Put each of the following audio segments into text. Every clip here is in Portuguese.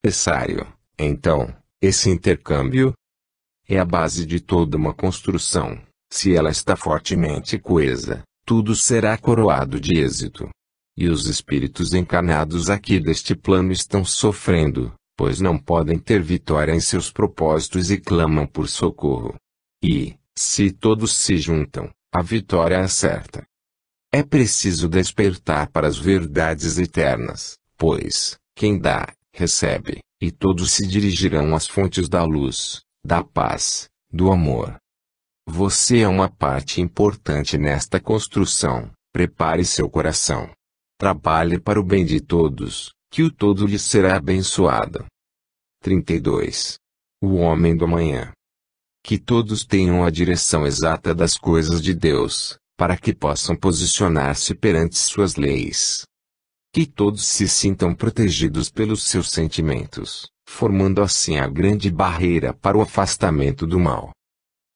necessário. Então, esse intercâmbio é a base de toda uma construção. Se ela está fortemente coesa, tudo será coroado de êxito. E os espíritos encarnados aqui deste plano estão sofrendo, pois não podem ter vitória em seus propósitos e clamam por socorro. E, se todos se juntam, a vitória é certa. É preciso despertar para as verdades eternas, pois, quem dá, recebe, e todos se dirigirão às fontes da luz, da paz, do amor. Você é uma parte importante nesta construção. Prepare seu coração. Trabalhe para o bem de todos, que o todo lhe será abençoado. 32. O homem do amanhã. Que todos tenham a direção exata das coisas de Deus, para que possam posicionar-se perante suas leis. Que todos se sintam protegidos pelos seus sentimentos, formando assim a grande barreira para o afastamento do mal.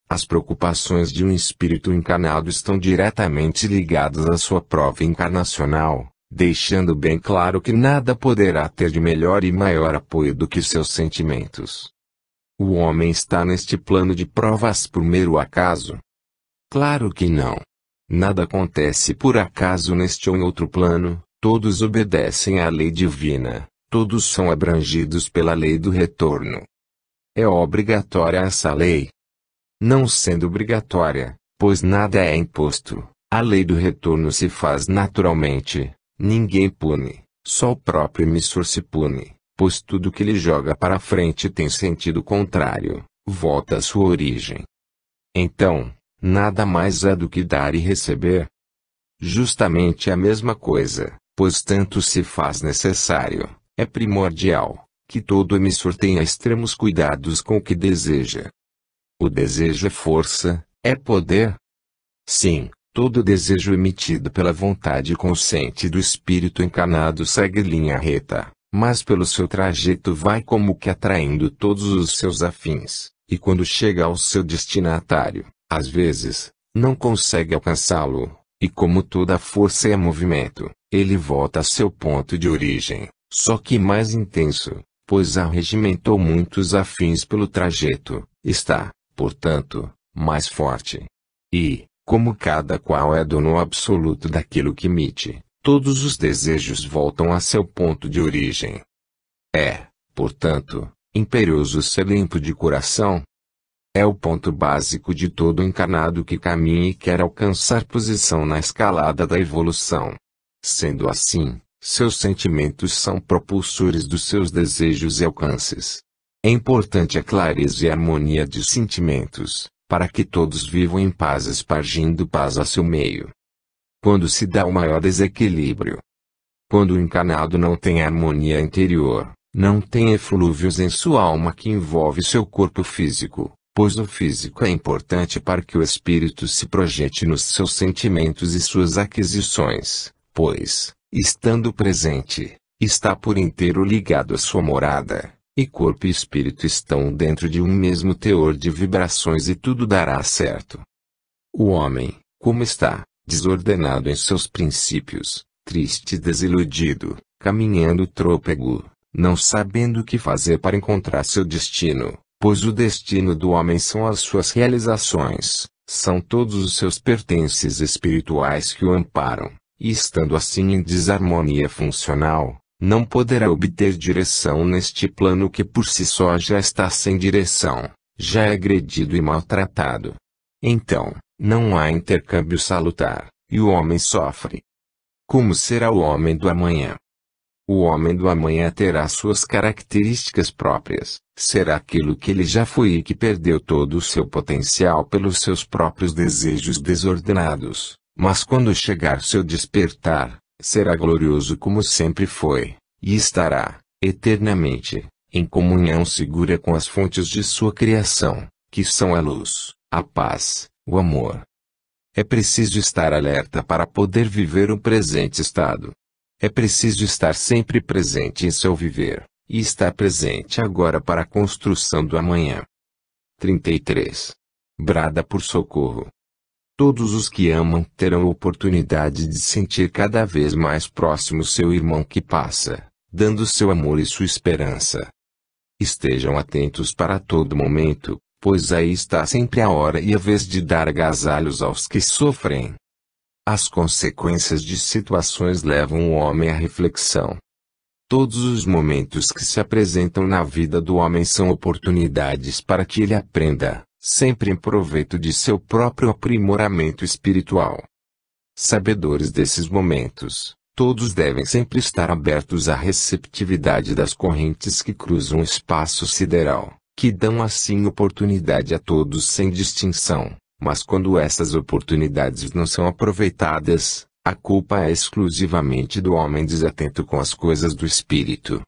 As preocupações de um espírito encarnado estão diretamente ligadas à sua prova encarnacional, deixando bem claro que nada poderá ter de melhor e maior apoio do que seus sentimentos. O homem está neste plano de provas por mero acaso? Claro que não. Nada acontece por acaso neste ou em outro plano, todos obedecem à lei divina, todos são abrangidos pela lei do retorno. É obrigatória essa lei? Não sendo obrigatória, pois nada é imposto, a lei do retorno se faz naturalmente, ninguém pune, só o próprio emissor se pune, pois tudo que ele joga para frente tem sentido contrário, volta à sua origem. Então, nada mais é do que dar e receber. Justamente a mesma coisa, pois tanto se faz necessário, é primordial, que todo emissor tenha extremos cuidados com o que deseja. O desejo é força, é poder? Sim, todo desejo emitido pela vontade consciente do espírito encarnado segue linha reta, mas pelo seu trajeto vai como que atraindo todos os seus afins, e quando chega ao seu destinatário, às vezes, não consegue alcançá-lo, e como toda força é movimento, ele volta a seu ponto de origem, só que mais intenso, pois arregimentou muitos afins pelo trajeto, está, portanto, mais forte. E, como cada qual é dono absoluto daquilo que emite, todos os desejos voltam a seu ponto de origem. É, portanto, imperioso ser limpo de coração. É o ponto básico de todo encarnado que caminha e quer alcançar posição na escalada da evolução. Sendo assim, seus sentimentos são propulsores dos seus desejos e alcances. É importante a clareza e a harmonia de sentimentos, para que todos vivam em paz espargindo paz a seu meio. Quando se dá o maior desequilíbrio, quando o encarnado não tem harmonia interior, não tem eflúvios em sua alma que envolve seu corpo físico, pois o físico é importante para que o espírito se projete nos seus sentimentos e suas aquisições, pois, estando presente, está por inteiro ligado à sua morada. E corpo e espírito estão dentro de um mesmo teor de vibrações e tudo dará certo. O homem, como está, desordenado em seus princípios, triste e desiludido, caminhando trôpego, não sabendo o que fazer para encontrar seu destino, pois o destino do homem são as suas realizações, são todos os seus pertences espirituais que o amparam, e estando assim em desarmonia funcional, não poderá obter direção neste plano que por si só já está sem direção, já é agredido e maltratado. Então, não há intercâmbio salutar, e o homem sofre. Como será o homem do amanhã? O homem do amanhã terá suas características próprias, será aquilo que ele já foi e que perdeu todo o seu potencial pelos seus próprios desejos desordenados, mas quando chegar seu despertar, será glorioso como sempre foi, e estará, eternamente, em comunhão segura com as fontes de sua criação, que são a luz, a paz, o amor. É preciso estar alerta para poder viver o presente estado. É preciso estar sempre presente em seu viver, e estar presente agora para a construção do amanhã. 33. Brada por socorro. Todos os que amam terão oportunidade de sentir cada vez mais próximo seu irmão que passa, dando seu amor e sua esperança. Estejam atentos para todo momento, pois aí está sempre a hora e a vez de dar agasalhos aos que sofrem. As consequências de situações levam o homem à reflexão. Todos os momentos que se apresentam na vida do homem são oportunidades para que ele aprenda, sempre em proveito de seu próprio aprimoramento espiritual. Sabedores desses momentos, todos devem sempre estar abertos à receptividade das correntes que cruzam o espaço sideral, que dão assim oportunidade a todos sem distinção, mas quando essas oportunidades não são aproveitadas, a culpa é exclusivamente do homem desatento com as coisas do espírito.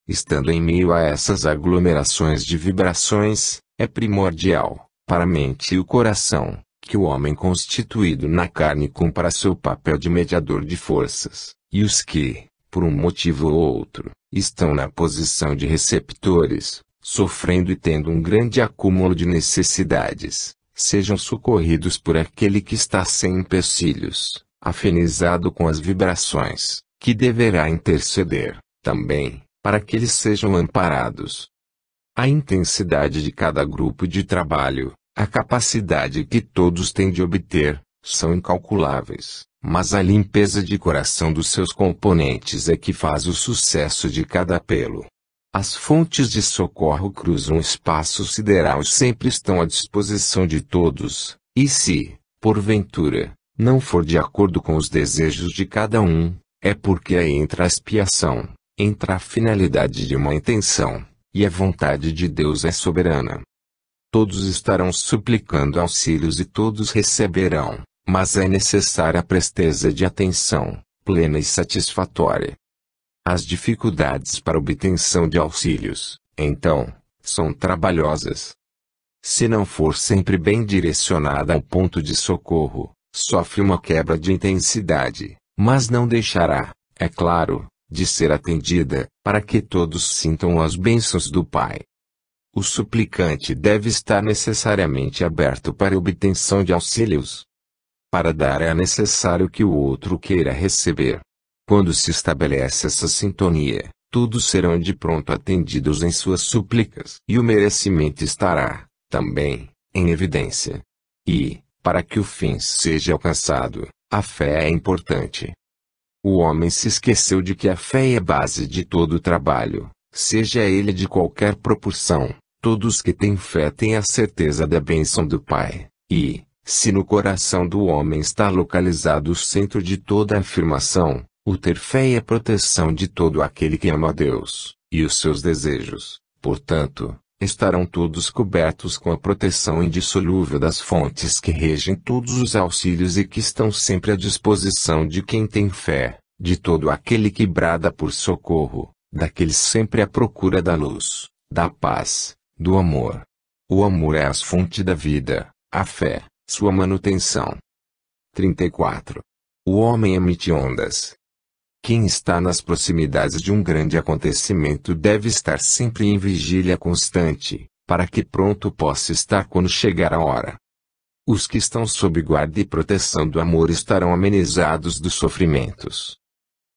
Estando em meio a essas aglomerações de vibrações, é primordial, para a mente e o coração, que o homem constituído na carne cumpra seu papel de mediador de forças, e os que, por um motivo ou outro, estão na posição de receptores, sofrendo e tendo um grande acúmulo de necessidades, sejam socorridos por aquele que está sem empecilhos, afinizado com as vibrações, que deverá interceder, também, para que eles sejam amparados. A intensidade de cada grupo de trabalho, a capacidade que todos têm de obter, são incalculáveis, mas a limpeza de coração dos seus componentes é que faz o sucesso de cada apelo. As fontes de socorro cruzam o espaço sideral e sempre estão à disposição de todos, e se, porventura, não for de acordo com os desejos de cada um, é porque aí entra a expiação, entra a finalidade de uma intenção, e a vontade de Deus é soberana. Todos estarão suplicando auxílios e todos receberão, mas é necessária a presteza de atenção, plena e satisfatória. As dificuldades para obtenção de auxílios, então, são trabalhosas. Se não for sempre bem direcionada ao ponto de socorro, sofre uma quebra de intensidade, mas não deixará, é claro, de ser atendida, para que todos sintam as bênçãos do Pai. O suplicante deve estar necessariamente aberto para a obtenção de auxílios. Para dar é necessário que o outro queira receber. Quando se estabelece essa sintonia, todos serão de pronto atendidos em suas súplicas e o merecimento estará, também, em evidência. E, para que o fim seja alcançado, a fé é importante. O homem se esqueceu de que a fé é a base de todo o trabalho, seja ele de qualquer proporção. Todos que têm fé têm a certeza da bênção do Pai, e, se no coração do homem está localizado o centro de toda a afirmação, o ter fé é a proteção de todo aquele que ama a Deus, e os seus desejos, portanto, estarão todos cobertos com a proteção indissolúvel das fontes que regem todos os auxílios e que estão sempre à disposição de quem tem fé, de todo aquele que brada por socorro, daqueles sempre à procura da luz, da paz, do amor. O amor é a fonte da vida, a fé, sua manutenção. 34. O homem emite ondas. Quem está nas proximidades de um grande acontecimento deve estar sempre em vigília constante, para que pronto possa estar quando chegar a hora. Os que estão sob guarda e proteção do amor estarão amenizados dos sofrimentos.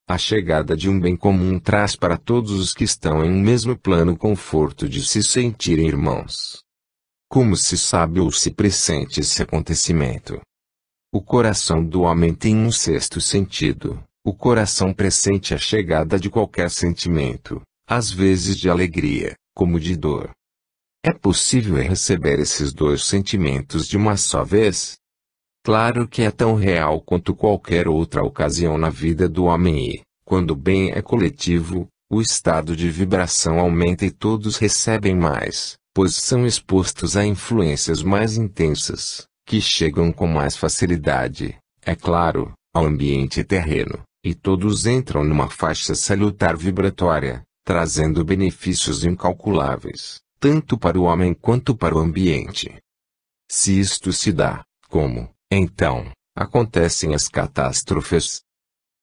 A chegada de um bem comum traz para todos os que estão em um mesmo plano o conforto de se sentirem irmãos. Como se sabe ou se pressente esse acontecimento? O coração do homem tem um sexto sentido. O coração pressente a chegada de qualquer sentimento, às vezes de alegria, como de dor. É possível receber esses dois sentimentos de uma só vez? Claro que é tão real quanto qualquer outra ocasião na vida do homem e, quando o bem é coletivo, o estado de vibração aumenta e todos recebem mais, pois são expostos a influências mais intensas, que chegam com mais facilidade, é claro, ao ambiente terreno, e todos entram numa faixa salutar vibratória, trazendo benefícios incalculáveis, tanto para o homem quanto para o ambiente. Se isto se dá, como, então, acontecem as catástrofes?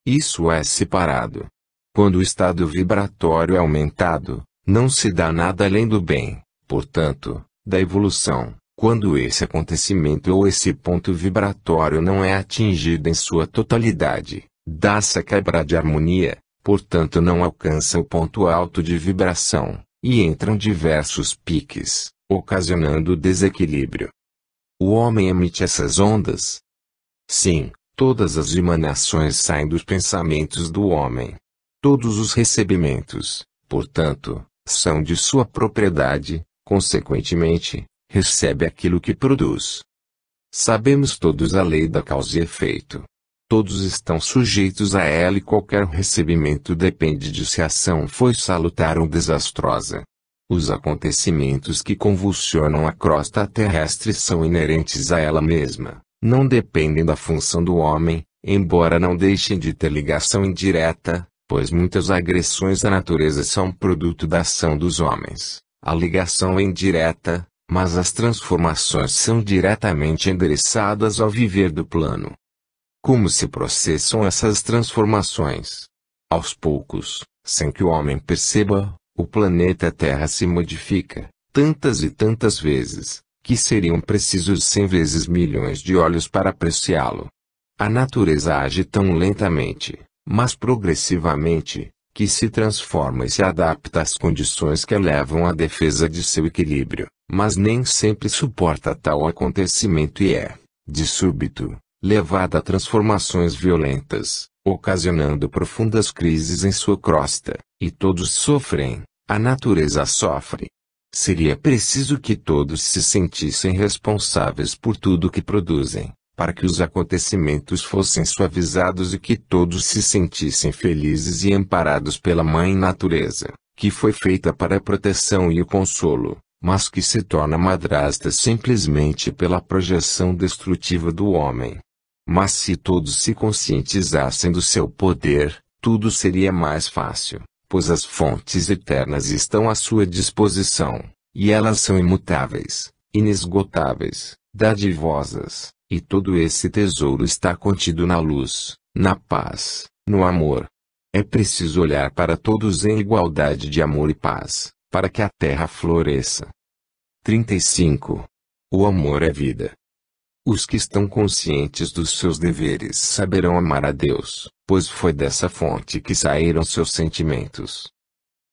Isso é separado. Quando o estado vibratório é aumentado, não se dá nada além do bem, portanto, da evolução. Quando esse acontecimento ou esse ponto vibratório não é atingido em sua totalidade, dá-se a quebra de harmonia, portanto não alcança o ponto alto de vibração, e entram diversos piques, ocasionando desequilíbrio. O homem emite essas ondas? Sim, todas as emanações saem dos pensamentos do homem. Todos os recebimentos, portanto, são de sua propriedade, consequentemente, recebe aquilo que produz. Sabemos todos a lei da causa e efeito. Todos estão sujeitos a ela e qualquer recebimento depende de se a ação foi salutar ou desastrosa. Os acontecimentos que convulsionam a crosta terrestre são inerentes a ela mesma, não dependem da função do homem, embora não deixem de ter ligação indireta, pois muitas agressões à natureza são produto da ação dos homens. A ligação é indireta, mas as transformações são diretamente endereçadas ao viver do plano. Como se processam essas transformações? Aos poucos, sem que o homem perceba, o planeta Terra se modifica, tantas e tantas vezes, que seriam precisos 100 vezes milhões de olhos para apreciá-lo. A natureza age tão lentamente, mas progressivamente, que se transforma e se adapta às condições que levam à defesa de seu equilíbrio, mas nem sempre suporta tal acontecimento e é, de súbito, levada a transformações violentas, ocasionando profundas crises em sua crosta, e todos sofrem, a natureza sofre. Seria preciso que todos se sentissem responsáveis por tudo que produzem, para que os acontecimentos fossem suavizados e que todos se sentissem felizes e amparados pela Mãe Natureza, que foi feita para a proteção e o consolo, mas que se torna madrasta simplesmente pela projeção destrutiva do homem. Mas se todos se conscientizassem do seu poder, tudo seria mais fácil, pois as fontes eternas estão à sua disposição, e elas são imutáveis, inesgotáveis, dadivosas, e todo esse tesouro está contido na luz, na paz, no amor. É preciso olhar para todos em igualdade de amor e paz, para que a terra floresça. 35. O amor é vida. Os que estão conscientes dos seus deveres saberão amar a Deus, pois foi dessa fonte que saíram seus sentimentos.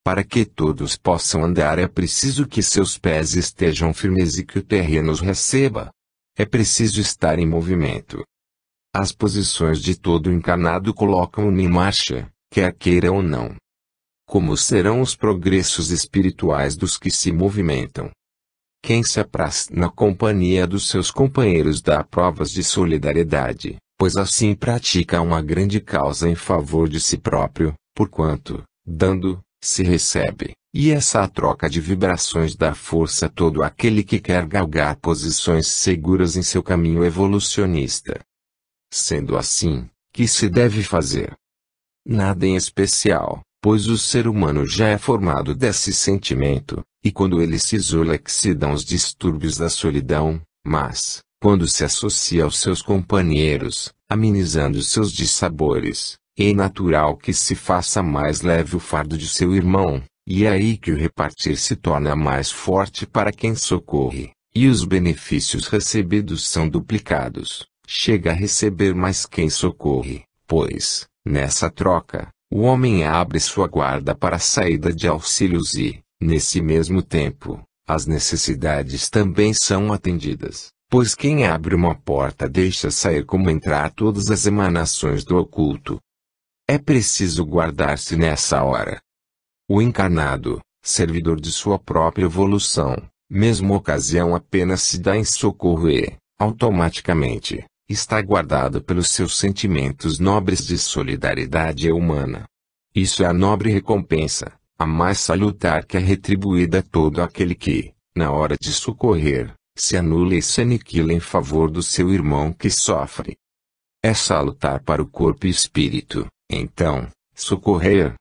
Para que todos possam andar é preciso que seus pés estejam firmes e que o terreno os receba. É preciso estar em movimento. As posições de todo encarnado colocam-no em marcha, quer queira ou não. Como serão os progressos espirituais dos que se movimentam? Quem se apraz na companhia dos seus companheiros dá provas de solidariedade, pois assim pratica uma grande causa em favor de si próprio, porquanto, dando, se recebe, e essa troca de vibrações dá força a todo aquele que quer galgar posições seguras em seu caminho evolucionista. Sendo assim, que se deve fazer? Nada em especial, pois o ser humano já é formado desse sentimento, e quando ele se isola é que se dão os distúrbios da solidão, mas, quando se associa aos seus companheiros, amenizando seus dissabores, é natural que se faça mais leve o fardo de seu irmão, e é aí que o repartir se torna mais forte para quem socorre, e os benefícios recebidos são duplicados, chega a receber mais quem socorre, pois, nessa troca, o homem abre sua guarda para a saída de auxílios e, nesse mesmo tempo, as necessidades também são atendidas, pois quem abre uma porta deixa sair como entrar todas as emanações do oculto. É preciso guardar-se nessa hora. O encarnado, servidor de sua própria evolução, mesmo ocasião apenas se dá em socorro e, automaticamente, está guardado pelos seus sentimentos nobres de solidariedade humana. Isso é a nobre recompensa, a mais salutar que é retribuída a todo aquele que, na hora de socorrer, se anula e se aniquila em favor do seu irmão que sofre. É salutar para o corpo e espírito, então, socorrer.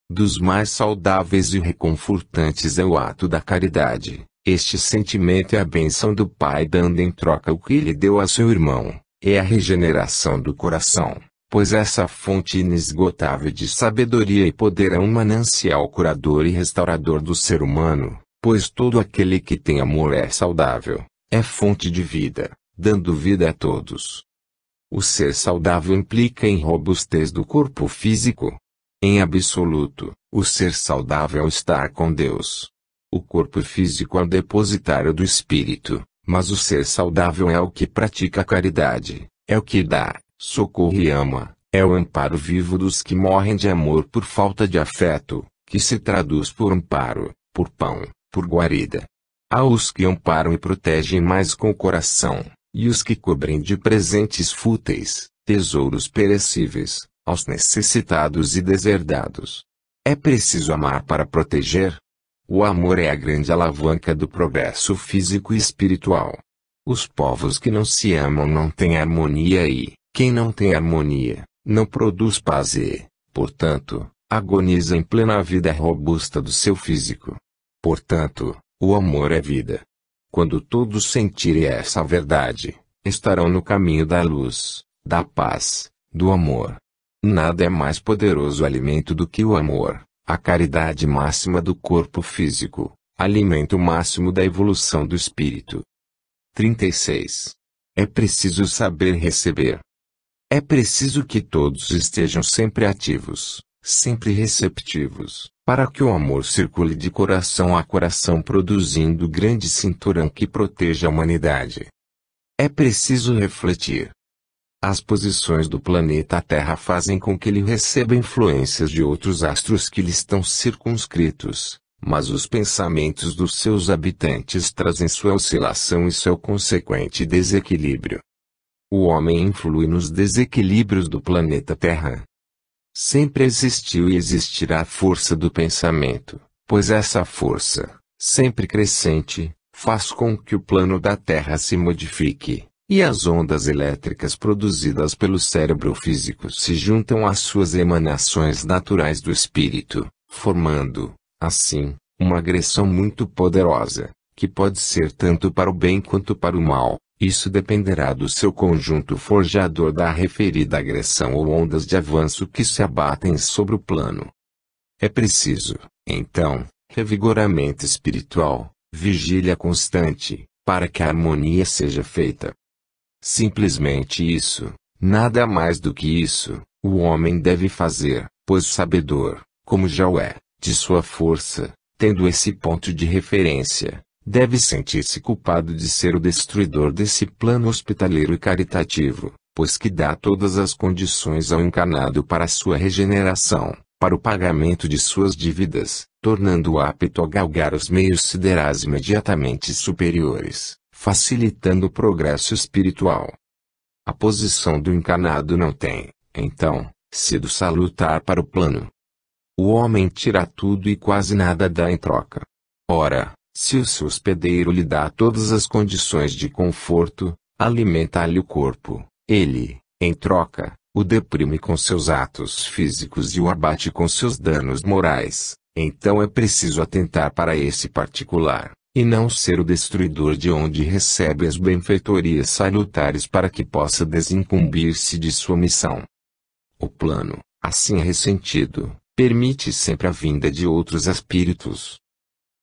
Dos mais saudáveis e reconfortantes é o ato da caridade. Este sentimento é a bênção do Pai dando em troca o que ele deu a seu irmão, é a regeneração do coração, pois essa fonte inesgotável de sabedoria e poder é um manancial curador e restaurador do ser humano, pois todo aquele que tem amor é saudável, é fonte de vida, dando vida a todos. O ser saudável implica em robustez do corpo físico. Em absoluto, o ser saudável está com Deus. O corpo físico é o depositário do espírito, mas o ser saudável é o que pratica a caridade, é o que dá socorro e ama, é o amparo vivo dos que morrem de amor por falta de afeto, que se traduz por amparo, por pão, por guarida. Há os que amparam e protegem mais com o coração, e os que cobrem de presentes fúteis, tesouros perecíveis, aos necessitados e deserdados. É preciso amar para proteger? O amor é a grande alavanca do progresso físico e espiritual. Os povos que não se amam não têm harmonia e, quem não tem harmonia, não produz paz e, portanto, agoniza em plena vida robusta do seu físico. Portanto, o amor é vida. Quando todos sentirem essa verdade, estarão no caminho da luz, da paz, do amor. Nada é mais poderoso alimento do que o amor. A caridade máxima do corpo físico, alimento máximo da evolução do espírito. 36. É preciso saber receber. É preciso que todos estejam sempre ativos, sempre receptivos, para que o amor circule de coração a coração produzindo grande cinturão que proteja a humanidade. É preciso refletir. As posições do planeta Terra fazem com que ele receba influências de outros astros que lhe estão circunscritos, mas os pensamentos dos seus habitantes trazem sua oscilação e seu consequente desequilíbrio. O homem influi nos desequilíbrios do planeta Terra. Sempre existiu e existirá a força do pensamento, pois essa força, sempre crescente, faz com que o plano da Terra se modifique. E as ondas elétricas produzidas pelo cérebro físico se juntam às suas emanações naturais do espírito, formando, assim, uma agressão muito poderosa, que pode ser tanto para o bem quanto para o mal. Isso dependerá do seu conjunto forjador da referida agressão ou ondas de avanço que se abatem sobre o plano. É preciso, então, revigoramento espiritual, vigília constante, para que a harmonia seja feita. Simplesmente isso, nada mais do que isso, o homem deve fazer, pois sabedor, como já o é, de sua força, tendo esse ponto de referência, deve sentir-se culpado de ser o destruidor desse plano hospitaleiro e caritativo, pois que dá todas as condições ao encarnado para sua regeneração, para o pagamento de suas dívidas, tornando-o apto a galgar os meios siderais imediatamente superiores, facilitando o progresso espiritual. A posição do encarnado não tem, então, sido salutar para o plano. O homem tira tudo e quase nada dá em troca. Ora, se o seu hospedeiro lhe dá todas as condições de conforto, alimenta-lhe o corpo, ele, em troca, o deprime com seus atos físicos e o abate com seus danos morais, então é preciso atentar para esse particular, e não ser o destruidor de onde recebe as benfeitorias salutares para que possa desincumbir-se de sua missão. O plano, assim ressentido, permite sempre a vinda de outros espíritos.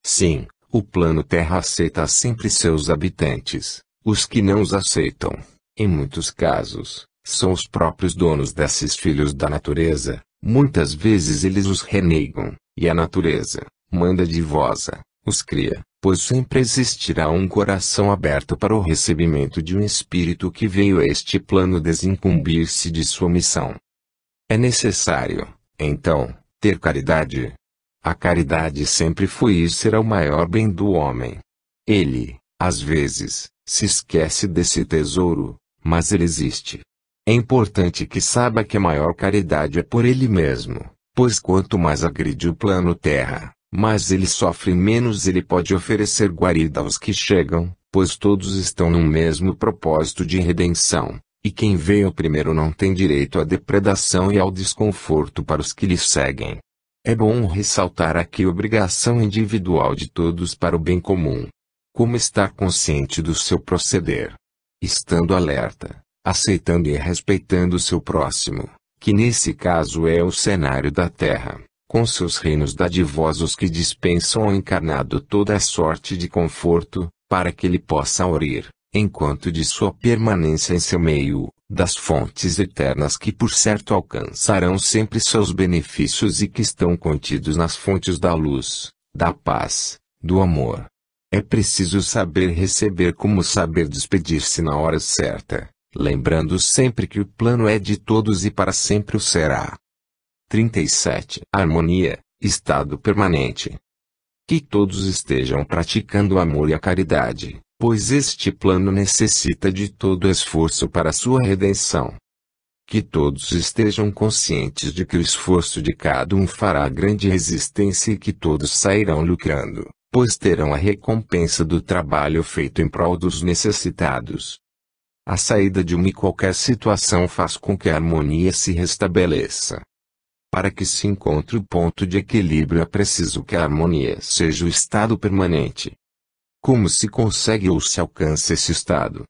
Sim, o plano Terra aceita sempre seus habitantes, os que não os aceitam, em muitos casos, são os próprios donos desses filhos da natureza, muitas vezes eles os renegam, e a natureza, manda divosa, os cria, pois sempre existirá um coração aberto para o recebimento de um espírito que veio a este plano desincumbir-se de sua missão. É necessário, então, ter caridade. A caridade sempre foi e será o maior bem do homem. Ele, às vezes, se esquece desse tesouro, mas ele existe. É importante que saiba que a maior caridade é por ele mesmo, pois quanto mais agride o plano Terra, mais ele sofre e menos ele pode oferecer guarida aos que chegam, pois todos estão no mesmo propósito de redenção, e quem veio primeiro não tem direito à depredação e ao desconforto para os que lhe seguem. É bom ressaltar aqui a obrigação individual de todos para o bem comum. Como estar consciente do seu proceder? Estando alerta, aceitando e respeitando o seu próximo, que nesse caso é o cenário da Terra, com seus reinos dadivosos que dispensam ao encarnado toda a sorte de conforto, para que ele possa aurir, enquanto de sua permanência em seu meio, das fontes eternas que por certo alcançarão sempre seus benefícios e que estão contidos nas fontes da luz, da paz, do amor. É preciso saber receber como saber despedir-se na hora certa, lembrando sempre que o plano é de todos e para sempre o será. 37. Harmonia, estado permanente. Que todos estejam praticando o amor e a caridade, pois este plano necessita de todo esforço para sua redenção. Que todos estejam conscientes de que o esforço de cada um fará grande resistência e que todos sairão lucrando, pois terão a recompensa do trabalho feito em prol dos necessitados. A saída de uma e qualquer situação faz com que a harmonia se restabeleça. Para que se encontre o ponto de equilíbrio é preciso que a harmonia seja o estado permanente. Como se consegue ou se alcança esse estado?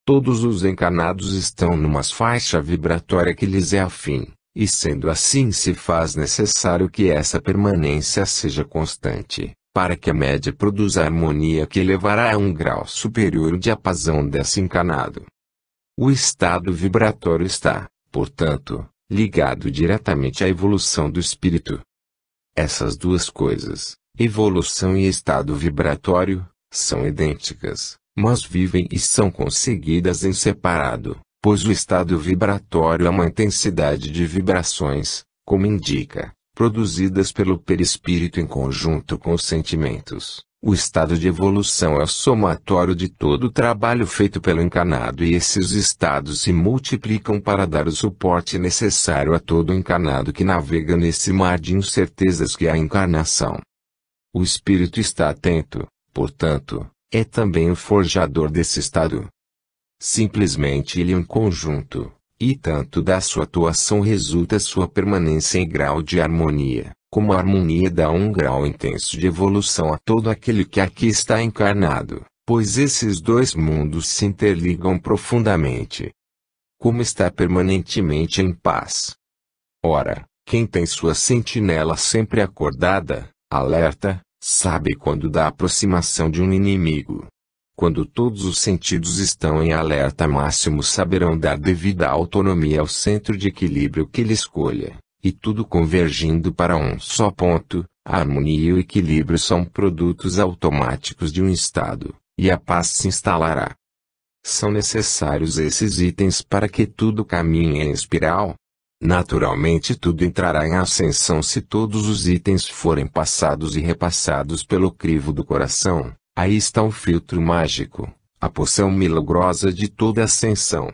Todos os encarnados estão numa faixa vibratória que lhes é afim, e sendo assim se faz necessário que essa permanência seja constante, para que a média produza a harmonia que elevará a um grau superior o diapasão desse encarnado. O estado vibratório está, portanto, ligado diretamente à evolução do espírito. Essas duas coisas, evolução e estado vibratório, são idênticas, mas vivem e são conseguidas em separado, pois o estado vibratório é uma intensidade de vibrações, como indica, produzidas pelo perispírito em conjunto com os sentimentos. O estado de evolução é o somatório de todo o trabalho feito pelo encarnado e esses estados se multiplicam para dar o suporte necessário a todo encarnado que navega nesse mar de incertezas que é a encarnação. O espírito está atento, portanto, é também o forjador desse estado. Simplesmente ele é um conjunto, e tanto da sua atuação resulta sua permanência em grau de harmonia, como a harmonia dá um grau intenso de evolução a todo aquele que aqui está encarnado, pois esses dois mundos se interligam profundamente. Como está permanentemente em paz? Ora, quem tem sua sentinela sempre acordada, alerta, sabe quando da aproximação de um inimigo. Quando todos os sentidos estão em alerta máximo saberão dar devida autonomia ao centro de equilíbrio que ele escolha, e tudo convergindo para um só ponto, a harmonia e o equilíbrio são produtos automáticos de um estado, e a paz se instalará. São necessários esses itens para que tudo caminhe em espiral? Naturalmente tudo entrará em ascensão se todos os itens forem passados e repassados pelo crivo do coração. Aí está o filtro mágico, a poção milagrosa de toda ascensão.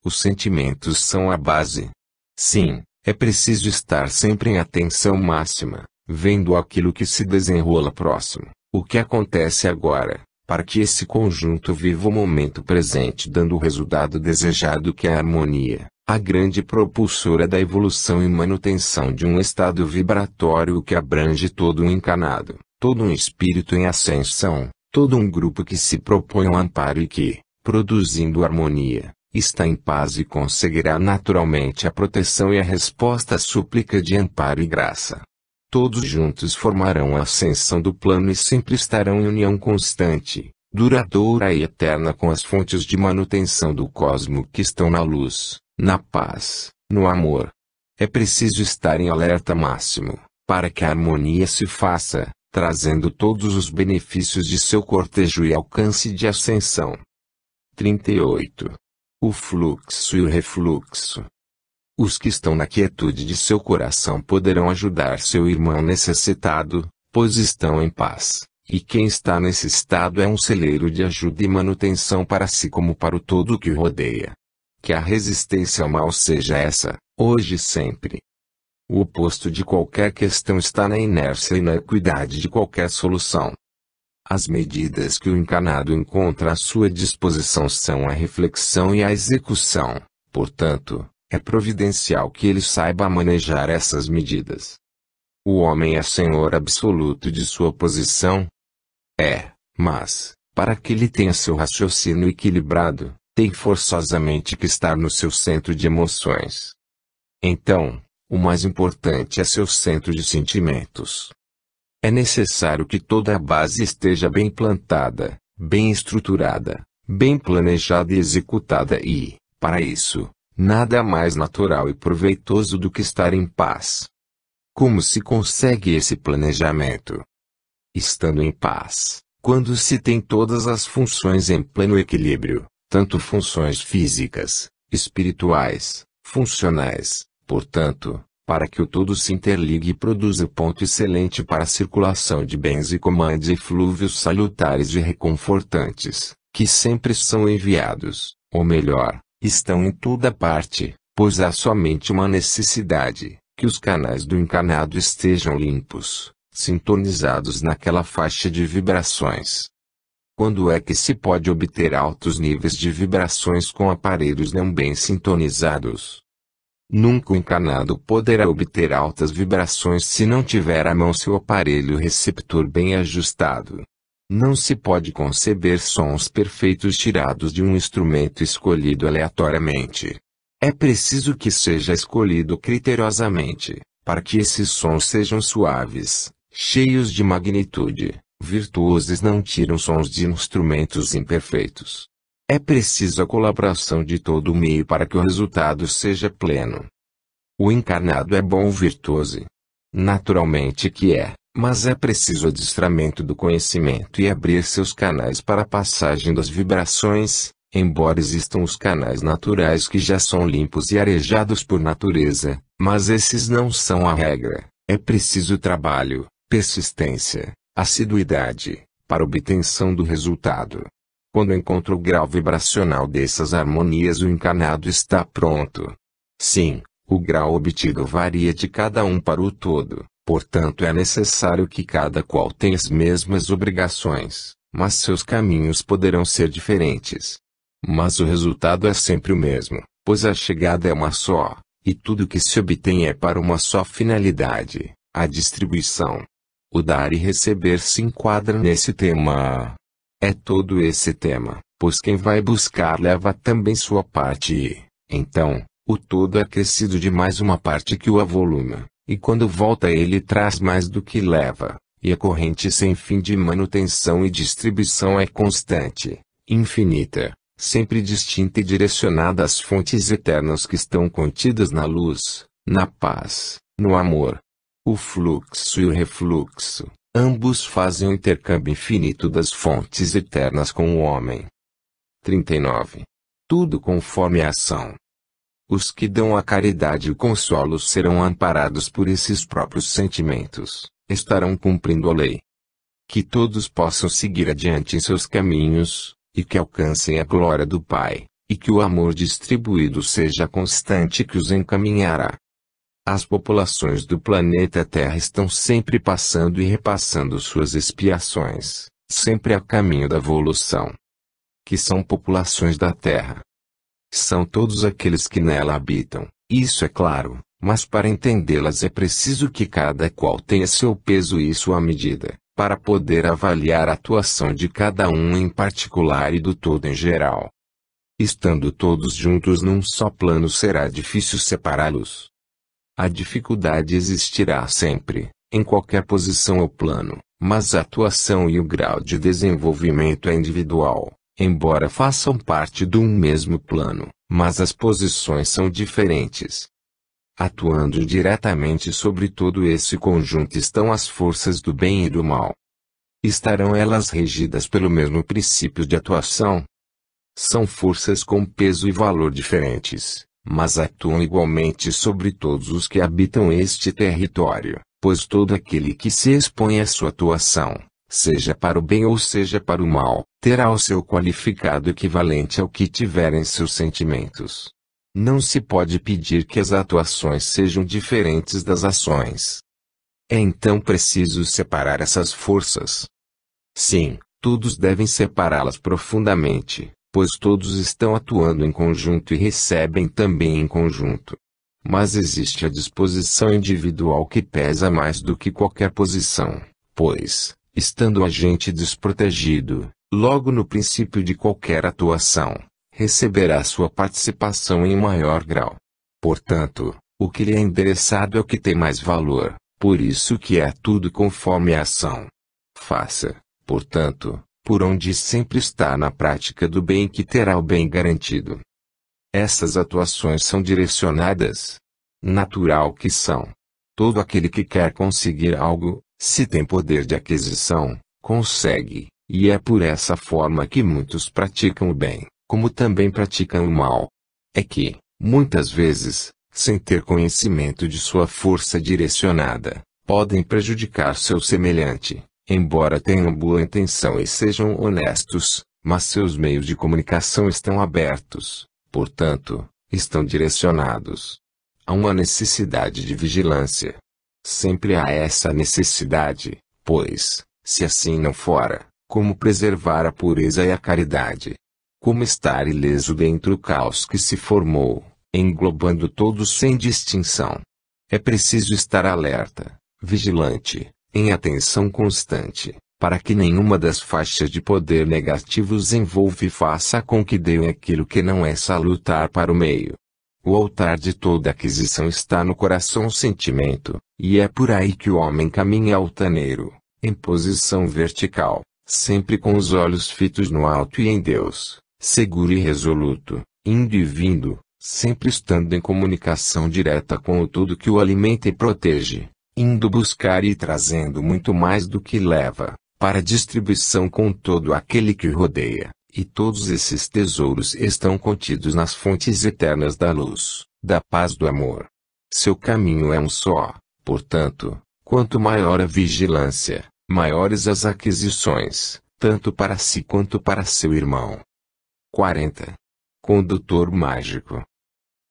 Os sentimentos são a base. Sim, é preciso estar sempre em atenção máxima, vendo aquilo que se desenrola próximo, o que acontece agora, para que esse conjunto viva o momento presente dando o resultado desejado que é a harmonia, a grande propulsora da evolução e manutenção de um estado vibratório que abrange todo um encarnado, todo um espírito em ascensão. Todo um grupo que se propõe ao amparo e que, produzindo harmonia, está em paz e conseguirá naturalmente a proteção e a resposta à súplica de amparo e graça. Todos juntos formarão a ascensão do plano e sempre estarão em união constante, duradoura e eterna com as fontes de manutenção do cosmo que estão na luz, na paz, no amor. É preciso estar em alerta máximo, para que a harmonia se faça, trazendo todos os benefícios de seu cortejo e alcance de ascensão. 38. O fluxo e o refluxo. Os que estão na quietude de seu coração poderão ajudar seu irmão necessitado, pois estão em paz, e quem está nesse estado é um celeiro de ajuda e manutenção para si como para o todo que o rodeia. Que a resistência ao mal seja essa, hoje e sempre. O oposto de qualquer questão está na inércia e na equidade de qualquer solução. As medidas que o encarnado encontra à sua disposição são a reflexão e a execução, portanto, é providencial que ele saiba manejar essas medidas. O homem é senhor absoluto de sua posição? É, mas, para que ele tenha seu raciocínio equilibrado, tem forçosamente que estar no seu centro de emoções. Então, o mais importante é seu centro de sentimentos. É necessário que toda a base esteja bem plantada, bem estruturada, bem planejada e executada e, para isso, Nada mais natural e proveitoso do que estar em paz. Como se consegue esse planejamento? Estando em paz, quando se tem todas as funções em pleno equilíbrio, tanto funções físicas, espirituais, funcionais, portanto, para que o todo se interligue e produza ponto excelente para a circulação de bens e comande eflúvios salutares e reconfortantes, que sempre são enviados, ou melhor, estão em toda parte, pois há somente uma necessidade, que os canais do encarnado estejam limpos, sintonizados naquela faixa de vibrações. Quando é que se pode obter altos níveis de vibrações com aparelhos não bem sintonizados? Nunca o encarnado poderá obter altas vibrações se não tiver à mão seu aparelho receptor bem ajustado. Não se pode conceber sons perfeitos tirados de um instrumento escolhido aleatoriamente. É preciso que seja escolhido criteriosamente, para que esses sons sejam suaves, cheios de magnitude. Virtuosos não tiram sons de instrumentos imperfeitos. É preciso a colaboração de todo o meio para que o resultado seja pleno. O encarnado é bom virtuoso. Naturalmente que é, mas é preciso adestramento do conhecimento e abrir seus canais para a passagem das vibrações, embora existam os canais naturais que já são limpos e arejados por natureza, mas esses não são a regra. É preciso trabalho, persistência, assiduidade, para obtenção do resultado. Quando encontra o grau vibracional dessas harmonias, o encarnado está pronto. Sim, o grau obtido varia de cada um para o todo, portanto é necessário que cada qual tenha as mesmas obrigações, mas seus caminhos poderão ser diferentes. Mas o resultado é sempre o mesmo, pois a chegada é uma só, e tudo que se obtém é para uma só finalidade, a distribuição. O dar e receber se enquadra nesse tema. É todo esse tema, pois quem vai buscar leva também sua parte e, então, o todo é crescido de mais uma parte que o avoluma, e quando volta ele traz mais do que leva, e a corrente sem fim de manutenção e distribuição é constante, infinita, sempre distinta e direcionada às fontes eternas que estão contidas na luz, na paz, no amor. O fluxo e o refluxo, ambos fazem o intercâmbio infinito das fontes eternas com o homem. 39. Tudo conforme a ação. Os que dão a caridade e o consolo serão amparados por esses próprios sentimentos, estarão cumprindo a lei. Que todos possam seguir adiante em seus caminhos, e que alcancem a glória do Pai, e que o amor distribuído seja constante que os encaminhará. As populações do planeta Terra estão sempre passando e repassando suas expiações, sempre a caminho da evolução. Que são populações da Terra? São todos aqueles que nela habitam, isso é claro, mas para entendê-las é preciso que cada qual tenha seu peso e sua medida, para poder avaliar a atuação de cada um em particular e do todo em geral. Estando todos juntos num só plano será difícil separá-los. A dificuldade existirá sempre, em qualquer posição ou plano, mas a atuação e o grau de desenvolvimento é individual, embora façam parte de um mesmo plano, mas as posições são diferentes. Atuando diretamente sobre todo esse conjunto estão as forças do bem e do mal. Estarão elas regidas pelo mesmo princípio de atuação? São forças com peso e valor diferentes, mas atuam igualmente sobre todos os que habitam este território, pois todo aquele que se expõe à sua atuação, seja para o bem ou seja para o mal, terá o seu qualificado equivalente ao que tiver em seus sentimentos. Não se pode pedir que as atuações sejam diferentes das ações. É então preciso separar essas forças. Sim, todos devem separá-las profundamente, pois todos estão atuando em conjunto e recebem também em conjunto. Mas existe a disposição individual que pesa mais do que qualquer posição, pois, estando o agente desprotegido, logo no princípio de qualquer atuação, receberá sua participação em maior grau. Portanto, o que lhe é endereçado é o que tem mais valor, por isso que é tudo conforme a ação. Faça, portanto, por onde sempre está na prática do bem que terá o bem garantido. Essas atuações são direcionadas. Natural que são. Todo aquele que quer conseguir algo, se tem poder de aquisição, consegue, e é por essa forma que muitos praticam o bem, como também praticam o mal. É que, muitas vezes, sem ter conhecimento de sua força direcionada, podem prejudicar seu semelhante, embora tenham boa intenção e sejam honestos, mas seus meios de comunicação estão abertos, portanto, estão direcionados. Há uma necessidade de vigilância. Sempre há essa necessidade, pois, se assim não fora, como preservar a pureza e a caridade? Como estar ileso dentro do caos que se formou, englobando todos sem distinção? É preciso estar alerta, vigilante, em atenção constante, para que nenhuma das faixas de poder negativos envolva e faça com que dê aquilo que não é salutar para o meio. O altar de toda aquisição está no coração sentimento, e é por aí que o homem caminha altaneiro, em posição vertical, sempre com os olhos fitos no alto e em Deus, seguro e resoluto, indo e vindo, sempre estando em comunicação direta com o tudo que o alimenta e protege, indo buscar e trazendo muito mais do que leva, para distribuição com todo aquele que o rodeia. E todos esses tesouros estão contidos nas fontes eternas da luz, da paz, do amor. Seu caminho é um só, portanto, quanto maior a vigilância, maiores as aquisições, tanto para si quanto para seu irmão. 40. Condutor mágico.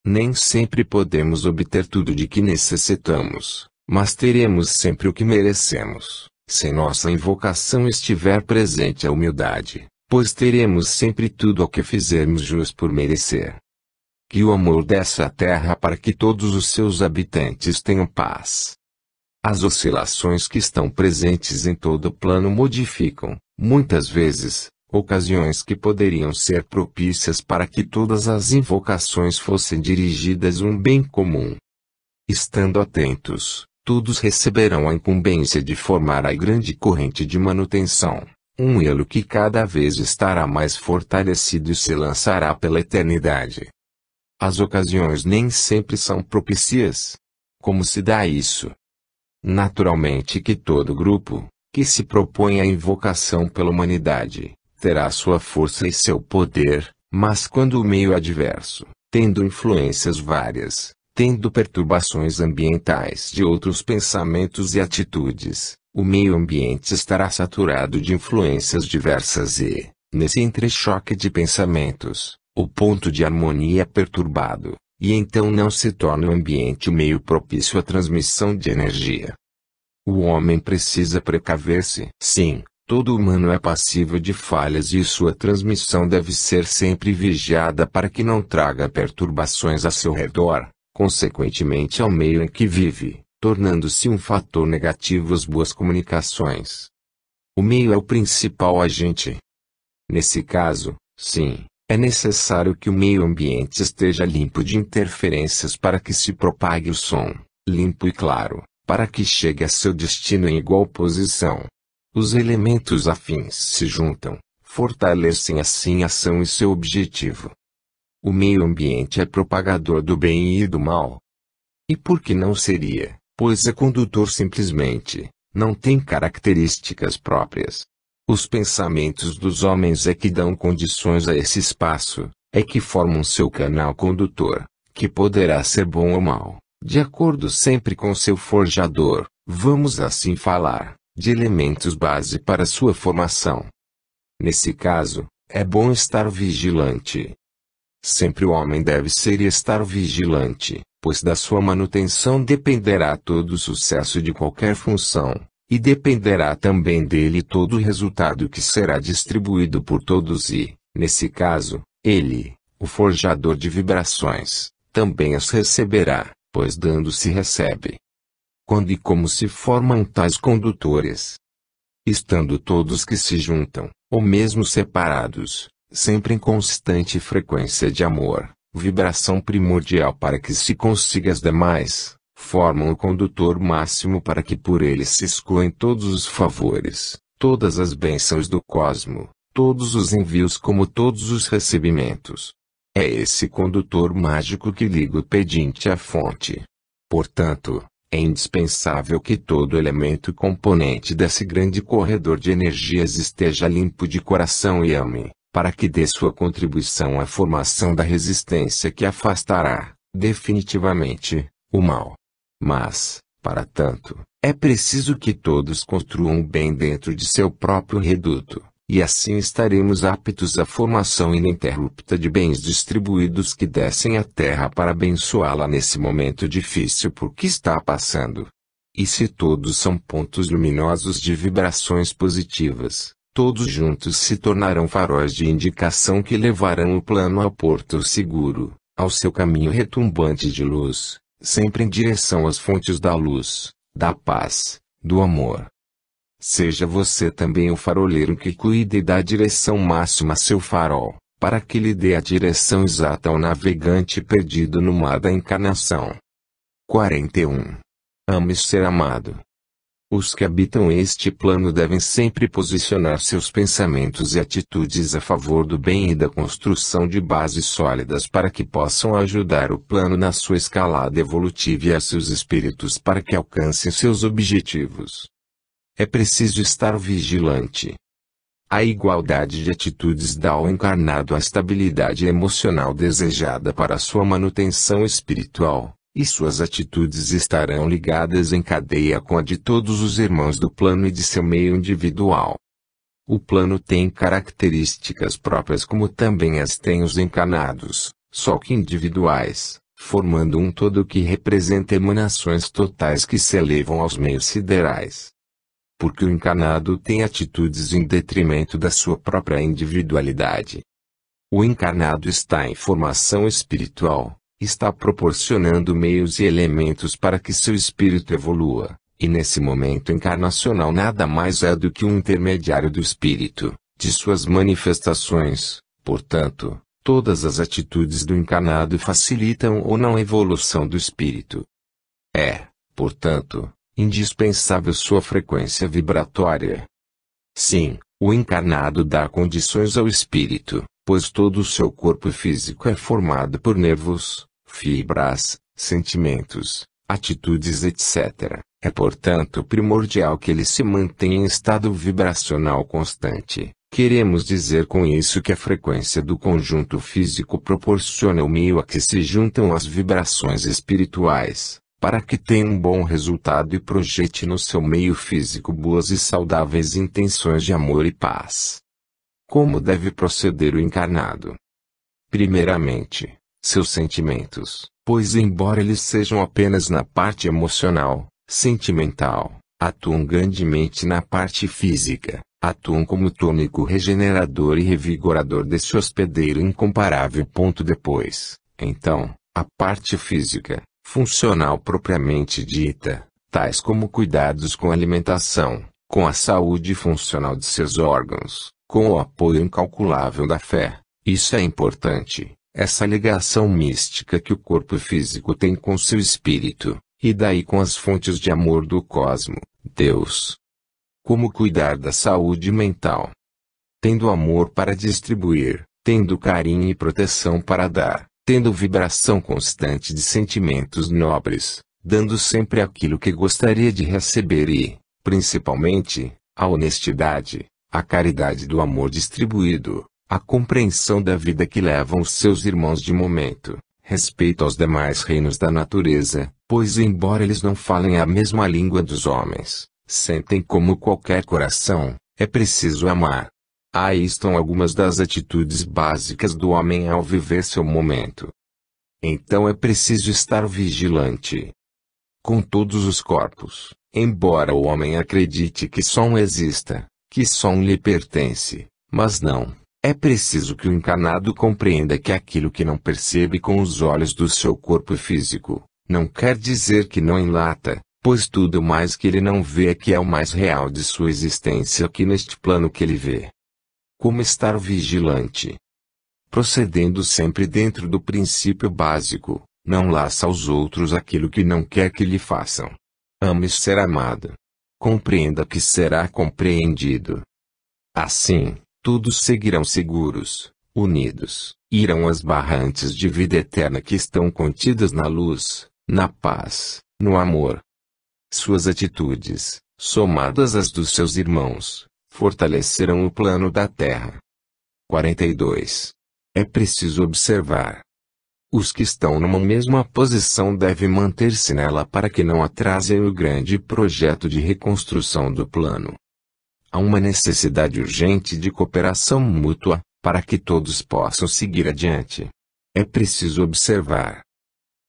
Nem sempre podemos obter tudo de que necessitamos, mas teremos sempre o que merecemos, se nossa invocação estiver presente a humildade. Pois teremos sempre tudo o que fizermos jus por merecer. Que o amor desça à terra para que todos os seus habitantes tenham paz. As oscilações que estão presentes em todo o plano modificam, muitas vezes, ocasiões que poderiam ser propícias para que todas as invocações fossem dirigidas a um bem comum. Estando atentos, todos receberão a incumbência de formar a grande corrente de manutenção. Um elo que cada vez estará mais fortalecido e se lançará pela eternidade. As ocasiões nem sempre são propícias. Como se dá isso? Naturalmente que todo grupo, que se propõe a invocação pela humanidade, terá sua força e seu poder, mas quando o meio adverso, tendo influências várias, tendo perturbações ambientais de outros pensamentos e atitudes, o meio ambiente estará saturado de influências diversas e, nesse entrechoque de pensamentos, o ponto de harmonia é perturbado, e então não se torna o ambiente o meio propício à transmissão de energia. O homem precisa precaver-se. Sim, todo humano é passível de falhas e sua transmissão deve ser sempre vigiada para que não traga perturbações a seu redor, consequentemente ao meio em que vive, tornando-se um fator negativo às boas comunicações. O meio é o principal agente. Nesse caso, sim, é necessário que o meio ambiente esteja limpo de interferências para que se propague o som, limpo e claro, para que chegue a seu destino em igual posição. Os elementos afins se juntam, fortalecem assim a ação e seu objetivo. O meio ambiente é propagador do bem e do mal. E por que não seria? Pois é condutor simplesmente, não tem características próprias. Os pensamentos dos homens é que dão condições a esse espaço, é que formam seu canal condutor, que poderá ser bom ou mal, de acordo sempre com seu forjador, vamos assim falar, de elementos base para sua formação. Nesse caso, é bom estar vigilante. Sempre o homem deve ser e estar vigilante, pois da sua manutenção dependerá todo o sucesso de qualquer função, e dependerá também dele todo o resultado que será distribuído por todos e, nesse caso, ele, o forjador de vibrações, também as receberá, pois dando se recebe. Quando e como se formam tais condutores? Estando todos que se juntam, ou mesmo separados, sempre em constante frequência de amor, vibração primordial para que se consiga as demais, formam o condutor máximo para que por ele se excluem todos os favores, todas as bênçãos do cosmo, todos os envios como todos os recebimentos. É esse condutor mágico que liga o pedinte à fonte. Portanto, é indispensável que todo elemento componente desse grande corredor de energias esteja limpo de coração e ame, para que dê sua contribuição à formação da resistência que afastará, definitivamente, o mal. Mas, para tanto, é preciso que todos construam o bem dentro de seu próprio reduto, e assim estaremos aptos à formação ininterrupta de bens distribuídos que descem à terra para abençoá-la nesse momento difícil por que está passando. E se todos são pontos luminosos de vibrações positivas, todos juntos se tornarão faróis de indicação que levarão o plano ao porto seguro, ao seu caminho retumbante de luz, sempre em direção às fontes da luz, da paz, do amor. Seja você também o faroleiro que cuide e dá a direção máxima a seu farol, para que lhe dê a direção exata ao navegante perdido no mar da encarnação. 41. Ame ser amado. Os que habitam este plano devem sempre posicionar seus pensamentos e atitudes a favor do bem e da construção de bases sólidas para que possam ajudar o plano na sua escalada evolutiva e a seus espíritos para que alcancem seus objetivos. É preciso estar vigilante. A igualdade de atitudes dá ao encarnado a estabilidade emocional desejada para sua manutenção espiritual, e suas atitudes estarão ligadas em cadeia com a de todos os irmãos do plano e de seu meio individual. O plano tem características próprias como também as têm os encarnados, só que individuais, formando um todo que representa emanações totais que se elevam aos meios siderais. Porque o encarnado tem atitudes em detrimento da sua própria individualidade. O encarnado está em formação espiritual, está proporcionando meios e elementos para que seu espírito evolua, e nesse momento encarnacional nada mais é do que um intermediário do espírito, de suas manifestações, portanto, todas as atitudes do encarnado facilitam ou não a evolução do espírito. É, portanto, indispensável sua frequência vibratória. Sim, o encarnado dá condições ao espírito, pois todo o seu corpo físico é formado por nervos, fibras, sentimentos, atitudes etc. É portanto primordial que ele se mantenha em estado vibracional constante. Queremos dizer com isso que a frequência do conjunto físico proporciona o meio a que se juntam as vibrações espirituais, para que tenha um bom resultado e projete no seu meio físico boas e saudáveis intenções de amor e paz. Como deve proceder o encarnado? Primeiramente, seus sentimentos, pois embora eles sejam apenas na parte emocional, sentimental, atuam grandemente na parte física, atuam como tônico regenerador e revigorador desse hospedeiro incomparável. Depois, então, a parte física, funcional propriamente dita, tais como cuidados com a alimentação, com a saúde funcional de seus órgãos, com o apoio incalculável da fé. Isso é importante, essa ligação mística que o corpo físico tem com seu espírito, e daí com as fontes de amor do cosmo, Deus. Como cuidar da saúde mental? Tendo amor para distribuir, tendo carinho e proteção para dar, tendo vibração constante de sentimentos nobres, dando sempre aquilo que gostaria de receber e, principalmente, a honestidade, a caridade do amor distribuído, a compreensão da vida que levam os seus irmãos de momento, respeito aos demais reinos da natureza, pois embora eles não falem a mesma língua dos homens, sentem como qualquer coração, é preciso amar. Aí estão algumas das atitudes básicas do homem ao viver seu momento. Então é preciso estar vigilante com todos os corpos, embora o homem acredite que só um exista, que só um lhe pertence, mas não. É preciso que o encarnado compreenda que aquilo que não percebe com os olhos do seu corpo físico, não quer dizer que não enlata, pois tudo mais que ele não vê é que é o mais real de sua existência aqui neste plano que ele vê. Como estar vigilante? Procedendo sempre dentro do princípio básico, não laça aos outros aquilo que não quer que lhe façam. Ame ser amado. Compreenda que será compreendido. Assim, todos seguirão seguros, unidos, irão as barrantes de vida eterna que estão contidas na luz, na paz, no amor. Suas atitudes, somadas às dos seus irmãos, fortalecerão o plano da Terra. 42. É preciso observar. Os que estão numa mesma posição devem manter-se nela para que não atrasem o grande projeto de reconstrução do plano. Há uma necessidade urgente de cooperação mútua, para que todos possam seguir adiante. É preciso observar.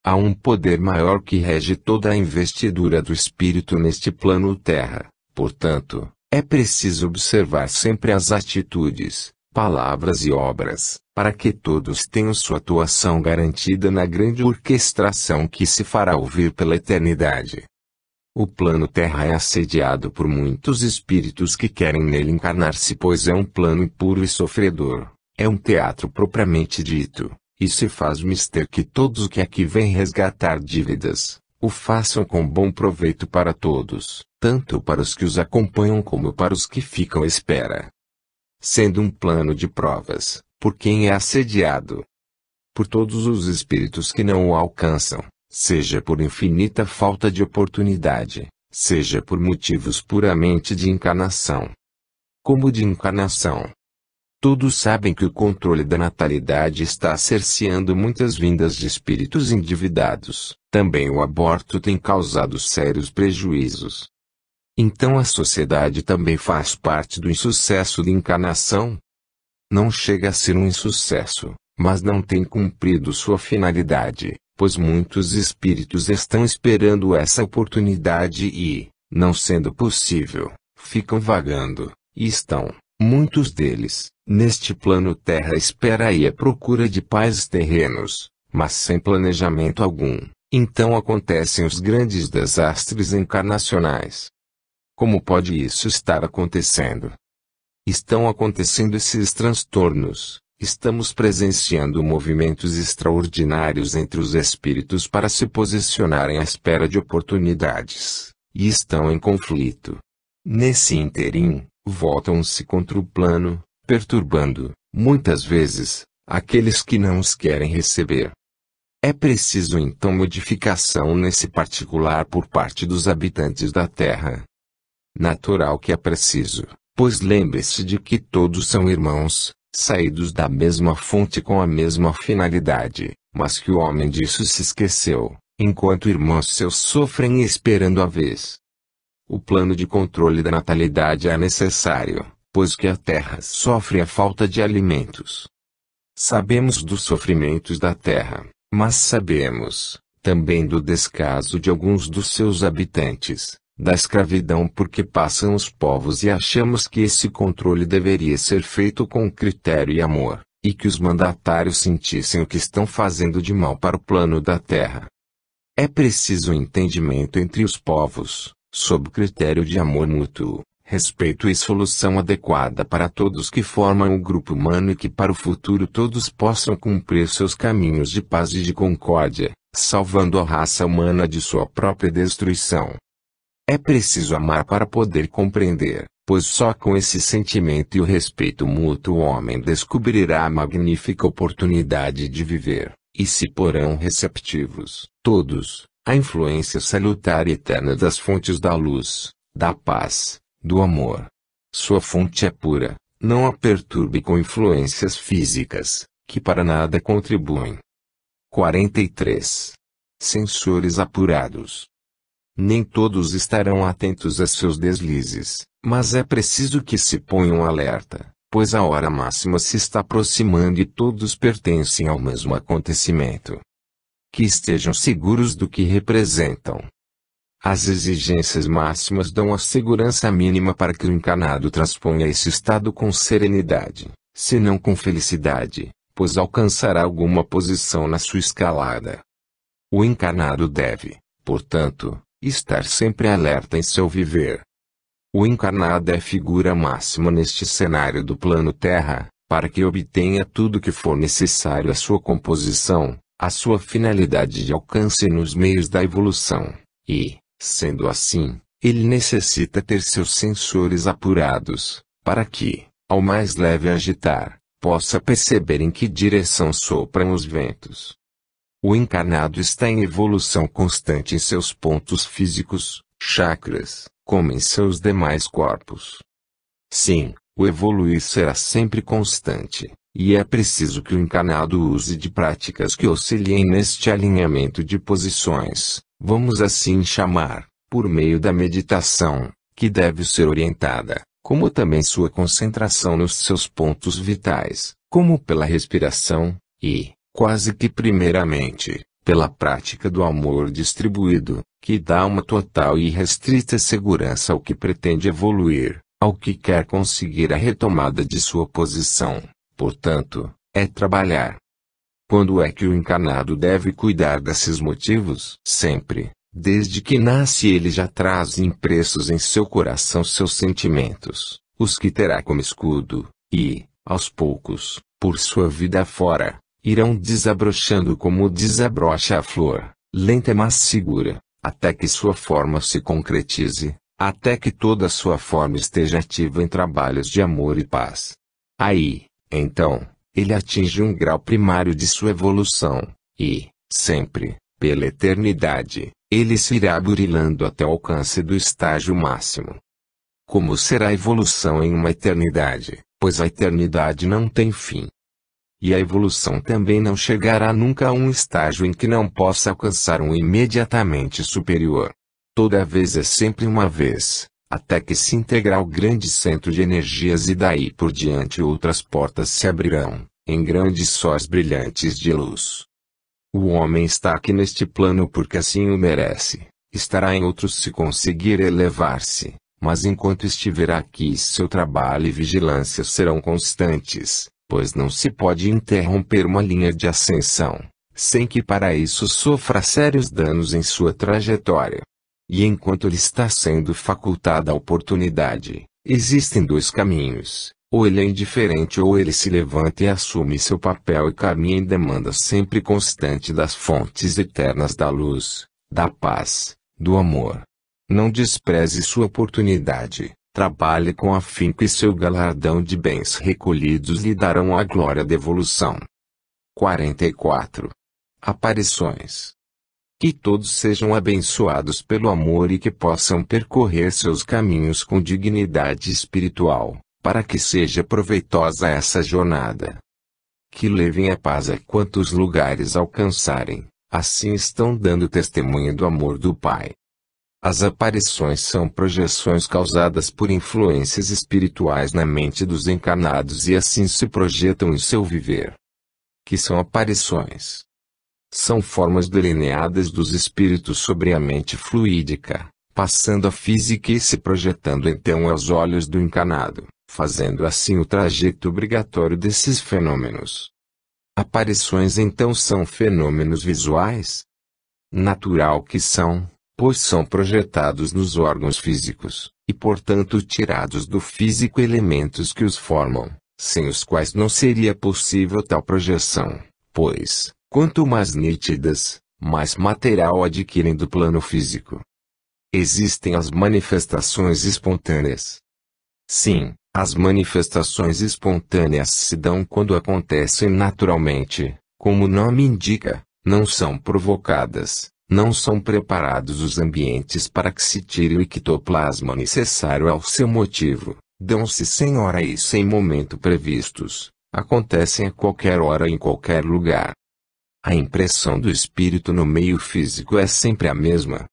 Há um poder maior que rege toda a investidura do espírito neste plano terra, portanto, é preciso observar sempre as atitudes, palavras e obras, para que todos tenham sua atuação garantida na grande orquestração que se fará ouvir pela eternidade. O plano terra é assediado por muitos espíritos que querem nele encarnar-se, pois é um plano impuro e sofredor, é um teatro propriamente dito, e se faz mister que todos que aqui vêm resgatar dívidas, o façam com bom proveito para todos, tanto para os que os acompanham como para os que ficam à espera. Sendo um plano de provas, por quem é assediado? Por todos os espíritos que não o alcançam, seja por infinita falta de oportunidade, seja por motivos puramente de encarnação. Como de encarnação? Todos sabem que o controle da natalidade está cerceando muitas vindas de espíritos endividados. Também o aborto tem causado sérios prejuízos. Então a sociedade também faz parte do insucesso de encarnação? Não chega a ser um insucesso, mas não tem cumprido sua finalidade, pois muitos espíritos estão esperando essa oportunidade e, não sendo possível, ficam vagando, e estão, muitos deles, neste plano terra à espera e à procura de pais terrenos, mas sem planejamento algum. Então acontecem os grandes desastres encarnacionais. Como pode isso estar acontecendo? Estão acontecendo esses transtornos. Estamos presenciando movimentos extraordinários entre os espíritos para se posicionarem à espera de oportunidades, e estão em conflito. Nesse ínterim, voltam-se contra o plano, perturbando, muitas vezes, aqueles que não os querem receber. É preciso então modificação nesse particular por parte dos habitantes da Terra. Natural que é preciso, pois lembre-se de que todos são irmãos, saídos da mesma fonte com a mesma finalidade, mas que o homem disso se esqueceu, enquanto irmãos seus sofrem esperando a vez. O plano de controle da natalidade é necessário, pois que a Terra sofre a falta de alimentos. Sabemos dos sofrimentos da Terra, mas sabemos, também do descaso de alguns dos seus habitantes, da escravidão por que passam os povos e achamos que esse controle deveria ser feito com critério e amor, e que os mandatários sentissem o que estão fazendo de mal para o plano da Terra. É preciso entendimento entre os povos, sob critério de amor mútuo, respeito e solução adequada para todos que formam o grupo humano e que para o futuro todos possam cumprir seus caminhos de paz e de concórdia, salvando a raça humana de sua própria destruição. É preciso amar para poder compreender, pois só com esse sentimento e o respeito mútuo o homem descobrirá a magnífica oportunidade de viver, e se porão receptivos, todos, à influência salutar e eterna das fontes da luz, da paz, do amor. Sua fonte é pura, não a perturbe com influências físicas, que para nada contribuem. 43. Censores apurados. Nem todos estarão atentos a seus deslizes, mas é preciso que se ponham alerta, pois a hora máxima se está aproximando e todos pertencem ao mesmo acontecimento. Que estejam seguros do que representam. As exigências máximas dão a segurança mínima para que o encarnado transponha esse estado com serenidade, se não com felicidade, pois alcançará alguma posição na sua escalada. O encarnado deve, portanto, estar sempre alerta em seu viver. O encarnado é figura máxima neste cenário do plano Terra, para que obtenha tudo que for necessário à sua composição, à sua finalidade de alcance nos meios da evolução, e, sendo assim, ele necessita ter seus sensores apurados, para que, ao mais leve agitar, possa perceber em que direção sopram os ventos. O encarnado está em evolução constante em seus pontos físicos, chakras, como em seus demais corpos. Sim, o evoluir será sempre constante, e é preciso que o encarnado use de práticas que auxiliem neste alinhamento de posições, vamos assim chamar, por meio da meditação, que deve ser orientada, como também sua concentração nos seus pontos vitais, como pela respiração, e, quase que primeiramente, pela prática do amor distribuído, que dá uma total e restrita segurança ao que pretende evoluir, ao que quer conseguir a retomada de sua posição, portanto, é trabalhar. Quando é que o encarnado deve cuidar desses motivos? Sempre, desde que nasce ele já traz impressos em seu coração seus sentimentos, os que terá como escudo, e, aos poucos, por sua vida fora, irão desabrochando como desabrocha a flor, lenta mas segura, até que sua forma se concretize, até que toda sua forma esteja ativa em trabalhos de amor e paz. Aí, então, ele atinge um grau primário de sua evolução, e, sempre, pela eternidade, ele se irá burilando até o alcance do estágio máximo. Como será a evolução em uma eternidade, pois a eternidade não tem fim. E a evolução também não chegará nunca a um estágio em que não possa alcançar um imediatamente superior. Toda vez é sempre uma vez, até que se integrar ao grande centro de energias e daí por diante outras portas se abrirão, em grandes sóis brilhantes de luz. O homem está aqui neste plano porque assim o merece, estará em outros se conseguir elevar-se, mas enquanto estiver aqui seu trabalho e vigilância serão constantes, pois não se pode interromper uma linha de ascensão, sem que para isso sofra sérios danos em sua trajetória. E enquanto lhe está sendo facultada a oportunidade, existem dois caminhos, ou ele é indiferente ou ele se levanta e assume seu papel e caminha em demanda sempre constante das fontes eternas da luz, da paz, do amor. Não despreze sua oportunidade, trabalhe com afinco e seu galardão de bens recolhidos lhe darão a glória da evolução. 44. Aparições. Que todos sejam abençoados pelo amor e que possam percorrer seus caminhos com dignidade espiritual, para que seja proveitosa essa jornada. Que levem a paz a quantos lugares alcançarem, assim estão dando testemunho do amor do Pai. As aparições são projeções causadas por influências espirituais na mente dos encarnados e assim se projetam em seu viver. Que são aparições? São formas delineadas dos espíritos sobre a mente fluídica, passando a física e se projetando então aos olhos do encarnado, fazendo assim o trajeto obrigatório desses fenômenos. Aparições então são fenômenos visuais? Natural que são, pois são projetados nos órgãos físicos, e portanto tirados do físico elementos que os formam, sem os quais não seria possível tal projeção, pois, quanto mais nítidas, mais material adquirem do plano físico. Existem as manifestações espontâneas. Sim, as manifestações espontâneas se dão quando acontecem naturalmente, como o nome indica, não são provocadas, não são preparados os ambientes para que se tire o ectoplasma necessário ao seu motivo, dão-se sem hora e sem momento previstos, acontecem a qualquer hora e em qualquer lugar. A impressão do espírito no meio físico é sempre a mesma?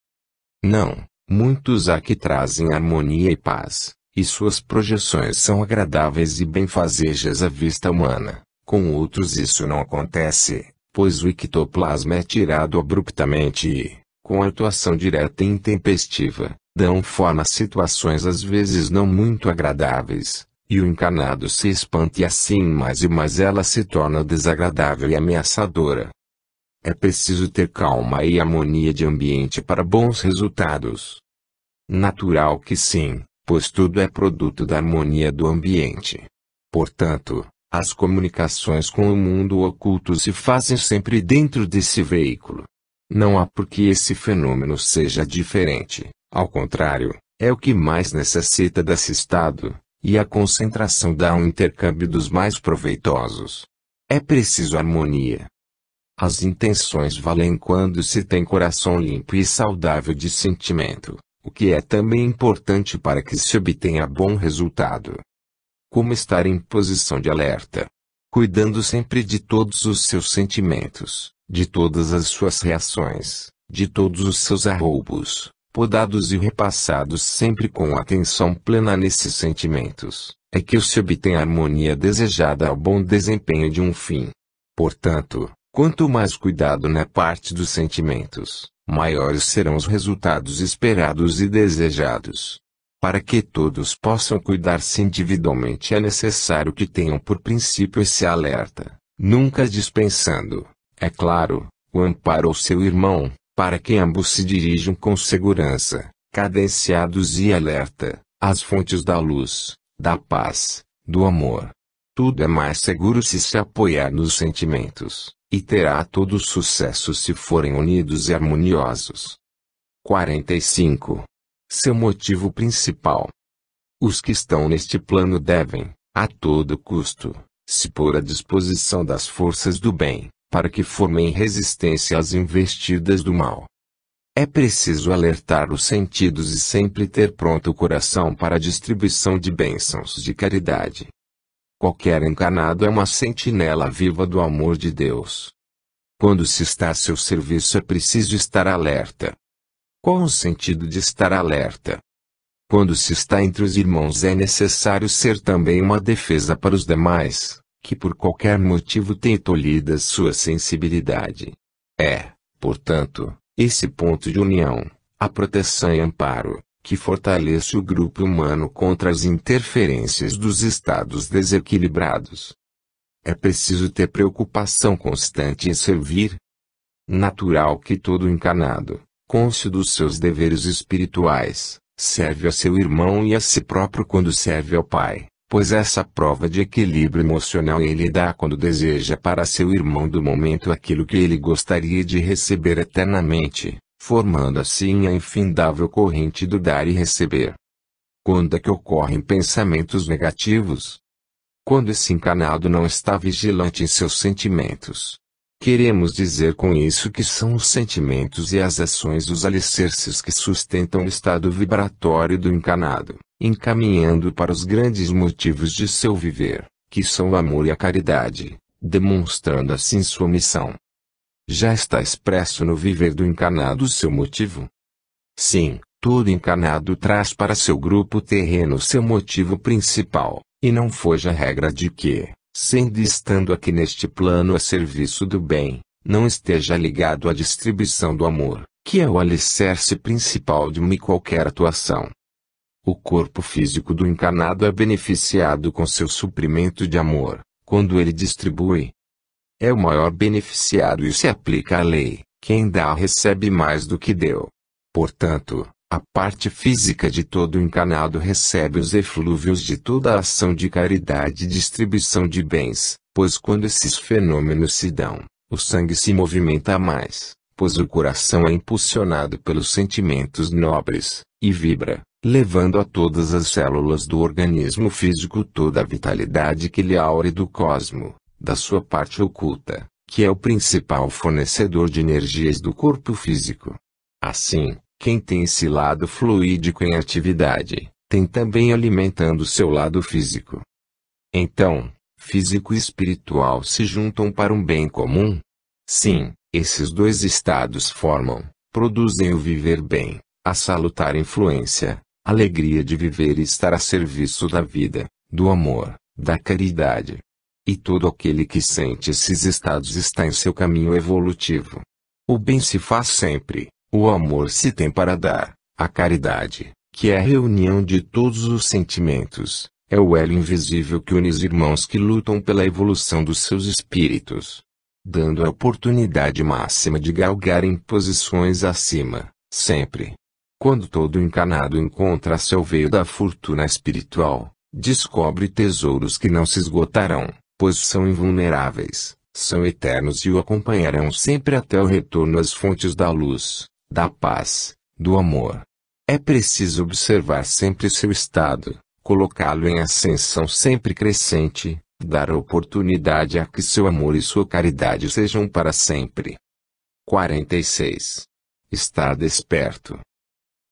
Não, muitos há que trazem harmonia e paz, e suas projeções são agradáveis e benfazejas à vista humana, com outros isso não acontece, pois o ectoplasma é tirado abruptamente e, com atuação direta e intempestiva, dão forma a situações às vezes não muito agradáveis, e o encarnado se espanta e assim mais e mais ela se torna desagradável e ameaçadora. É preciso ter calma e harmonia de ambiente para bons resultados. Natural que sim, pois tudo é produto da harmonia do ambiente. Portanto, as comunicações com o mundo oculto se fazem sempre dentro desse veículo. Não há por que esse fenômeno seja diferente, ao contrário, é o que mais necessita desse estado, e a concentração dá um intercâmbio dos mais proveitosos. É preciso harmonia. As intenções valem quando se tem coração limpo e saudável de sentimento, o que é também importante para que se obtenha bom resultado. Como estar em posição de alerta? Cuidando sempre de todos os seus sentimentos, de todas as suas reações, de todos os seus arroubos, podados e repassados sempre com atenção plena nesses sentimentos, é que se obtém a harmonia desejada ao bom desempenho de um fim. Portanto, quanto mais cuidado na parte dos sentimentos, maiores serão os resultados esperados e desejados. Para que todos possam cuidar-se individualmente é necessário que tenham por princípio esse alerta, nunca dispensando, é claro, o amparo ao seu irmão, para que ambos se dirijam com segurança, cadenciados e alerta, às fontes da luz, da paz, do amor. Tudo é mais seguro se apoiar nos sentimentos, e terá todo sucesso se forem unidos e harmoniosos. 45. Seu motivo principal. Os que estão neste plano devem, a todo custo, se pôr à disposição das forças do bem, para que formem resistência às investidas do mal. É preciso alertar os sentidos e sempre ter pronto o coração para a distribuição de bênçãos de caridade. Qualquer encarnado é uma sentinela viva do amor de Deus. Quando se está a seu serviço é preciso estar alerta. Qual o sentido de estar alerta? Quando se está entre os irmãos é necessário ser também uma defesa para os demais, que por qualquer motivo têm tolhido sua sensibilidade. É, portanto, esse ponto de união, a proteção e amparo, que fortalece o grupo humano contra as interferências dos estados desequilibrados. É preciso ter preocupação constante em servir. Natural que todo encarnado, cônscio dos seus deveres espirituais, serve a seu irmão e a si próprio quando serve ao Pai, pois essa prova de equilíbrio emocional ele dá quando deseja para seu irmão do momento aquilo que ele gostaria de receber eternamente, formando assim a infindável corrente do dar e receber. Quando é que ocorrem pensamentos negativos? Quando esse encarnado não está vigilante em seus sentimentos. Queremos dizer com isso que são os sentimentos e as ações os alicerces que sustentam o estado vibratório do encarnado, encaminhando para os grandes motivos de seu viver, que são o amor e a caridade, demonstrando assim sua missão. Já está expresso no viver do encarnado seu motivo? Sim, todo encarnado traz para seu grupo terreno seu motivo principal, e não foge a regra de que, sendo estando aqui neste plano a serviço do bem, não esteja ligado à distribuição do amor, que é o alicerce principal de uma e qualquer atuação. O corpo físico do encarnado é beneficiado com seu suprimento de amor, quando ele distribui. É o maior beneficiado e se aplica a lei, quem dá recebe mais do que deu. Portanto, a parte física de todo encarnado recebe os eflúvios de toda a ação de caridade e distribuição de bens, pois quando esses fenômenos se dão, o sangue se movimenta mais, pois o coração é impulsionado pelos sentimentos nobres, e vibra, levando a todas as células do organismo físico toda a vitalidade que lhe aure do cosmo, da sua parte oculta, que é o principal fornecedor de energias do corpo físico. Assim, quem tem esse lado fluídico em atividade, tem também alimentando seu lado físico. Então, físico e espiritual se juntam para um bem comum? Sim, esses dois estados produzem o viver bem, a salutar influência, alegria de viver e estar a serviço da vida, do amor, da caridade. E todo aquele que sente esses estados está em seu caminho evolutivo. O bem se faz sempre. O amor se tem para dar, a caridade, que é a reunião de todos os sentimentos, é o elo invisível que une os irmãos que lutam pela evolução dos seus espíritos, dando a oportunidade máxima de galgarem posições acima, sempre. Quando todo encarnado encontra seu veio da fortuna espiritual, descobre tesouros que não se esgotarão, pois são invulneráveis, são eternos e o acompanharão sempre até o retorno às fontes da luz, da paz, do amor. É preciso observar sempre seu estado, colocá-lo em ascensão sempre crescente, dar oportunidade a que seu amor e sua caridade sejam para sempre. 46. Estar desperto.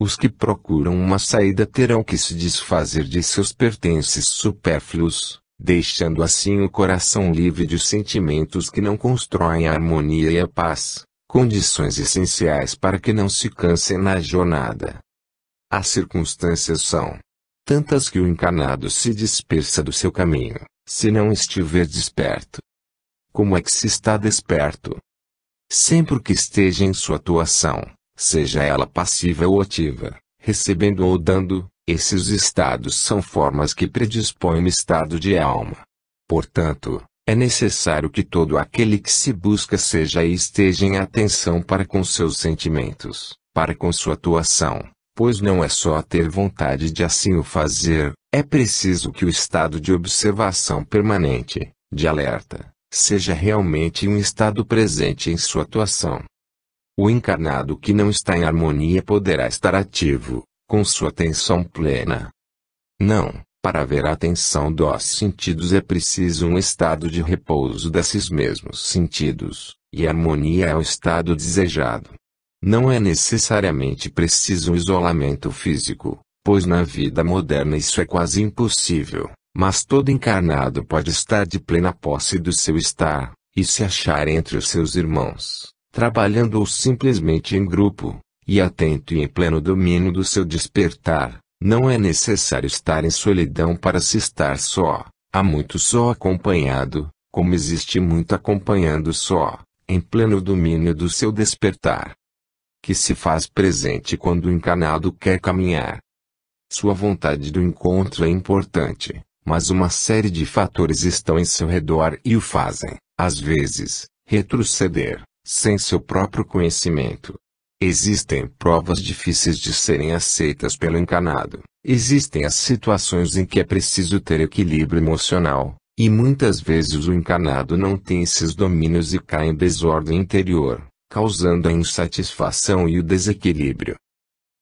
Os que procuram uma saída terão que se desfazer de seus pertences supérfluos, deixando assim o coração livre de sentimentos que não constroem a harmonia e a paz, condições essenciais para que não se cansem na jornada. As circunstâncias são tantas que o encarnado se dispersa do seu caminho, se não estiver desperto. Como é que se está desperto? Sempre que esteja em sua atuação, seja ela passiva ou ativa, recebendo ou dando, esses estados são formas que predispõem o estado de alma. Portanto, é necessário que todo aquele que se busca seja e esteja em atenção para com seus sentimentos, para com sua atuação, pois não é só ter vontade de assim o fazer, é preciso que o estado de observação permanente, de alerta, seja realmente um estado presente em sua atuação. O encarnado que não está em harmonia poderá estar ativo, com sua atenção plena. Não, para haver atenção dos sentidos é preciso um estado de repouso desses mesmos sentidos, e harmonia é o estado desejado. Não é necessariamente preciso um isolamento físico, pois na vida moderna isso é quase impossível, mas todo encarnado pode estar de plena posse do seu estar, e se achar entre os seus irmãos, trabalhando ou simplesmente em grupo, e atento e em pleno domínio do seu despertar. Não é necessário estar em solidão para se estar só, há muito só acompanhado, como existe muito acompanhando só, em pleno domínio do seu despertar. Que se faz presente quando o encarnado quer caminhar. Sua vontade do encontro é importante, mas uma série de fatores estão em seu redor e o fazem, às vezes, retroceder, sem seu próprio conhecimento. Existem provas difíceis de serem aceitas pelo encarnado, existem as situações em que é preciso ter equilíbrio emocional, e muitas vezes o encarnado não tem esses domínios e cai em desordem interior, causando a insatisfação e o desequilíbrio.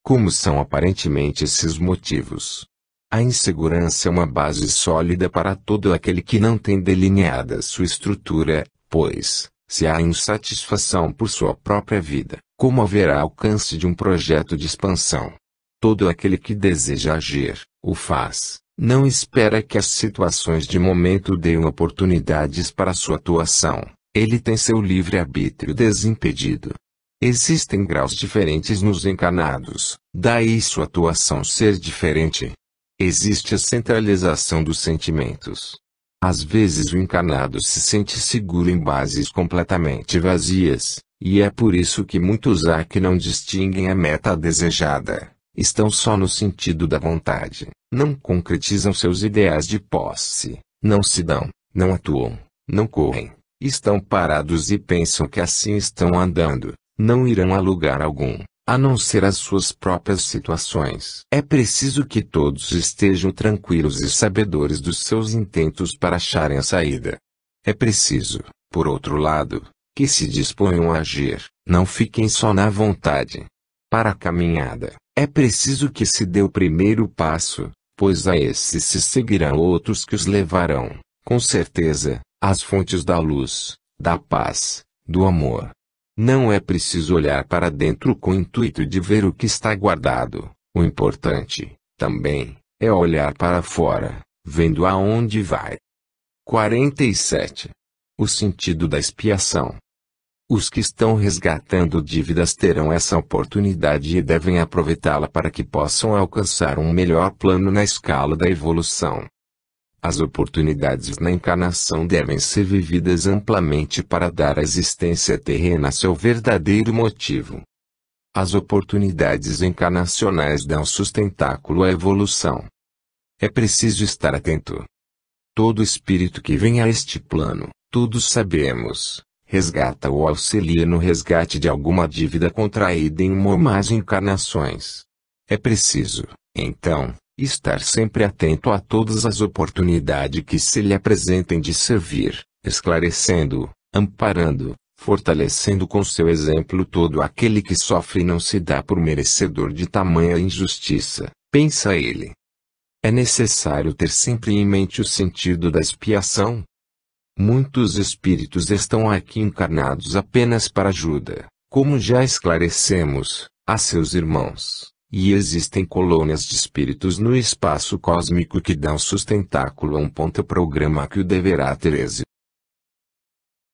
Como são aparentemente esses motivos? A insegurança é uma base sólida para todo aquele que não tem delineada sua estrutura, pois, se há insatisfação por sua própria vida, como haverá alcance de um projeto de expansão? Todo aquele que deseja agir, o faz, não espera que as situações de momento deem oportunidades para sua atuação, ele tem seu livre-arbítrio desimpedido. Existem graus diferentes nos encarnados, daí sua atuação ser diferente. Existe a centralização dos sentimentos. Às vezes o encarnado se sente seguro em bases completamente vazias, e é por isso que muitos há que não distinguem a meta desejada, estão só no sentido da vontade, não concretizam seus ideais de posse, não se dão, não atuam, não correm, estão parados e pensam que assim estão andando, não irão a lugar algum, a não ser as suas próprias situações. É preciso que todos estejam tranquilos e sabedores dos seus intentos para acharem a saída. É preciso, por outro lado, que se disponham a agir, não fiquem só na vontade. Para a caminhada, é preciso que se dê o primeiro passo, pois a esse se seguirão outros que os levarão, com certeza, às fontes da luz, da paz, do amor. Não é preciso olhar para dentro com o intuito de ver o que está guardado. O importante, também, é olhar para fora, vendo aonde vai. 47. O sentido da expiação. Os que estão resgatando dívidas terão essa oportunidade e devem aproveitá-la para que possam alcançar um melhor plano na escala da evolução. As oportunidades na encarnação devem ser vividas amplamente para dar à existência terrena seu verdadeiro motivo. As oportunidades encarnacionais dão sustentáculo à evolução. É preciso estar atento. Todo espírito que vem a este plano, todos sabemos, resgata ou auxilia no resgate de alguma dívida contraída em uma ou mais encarnações. É preciso, então, estar sempre atento a todas as oportunidades que se lhe apresentem de servir, esclarecendo, amparando, fortalecendo com seu exemplo todo aquele que sofre e não se dá por merecedor de tamanha injustiça, pensa ele. É necessário ter sempre em mente o sentido da expiação. Muitos espíritos estão aqui encarnados apenas para ajuda, como já esclarecemos, a seus irmãos, e existem colônias de espíritos no espaço cósmico que dão sustentáculo a um programa que deverá ter êxito.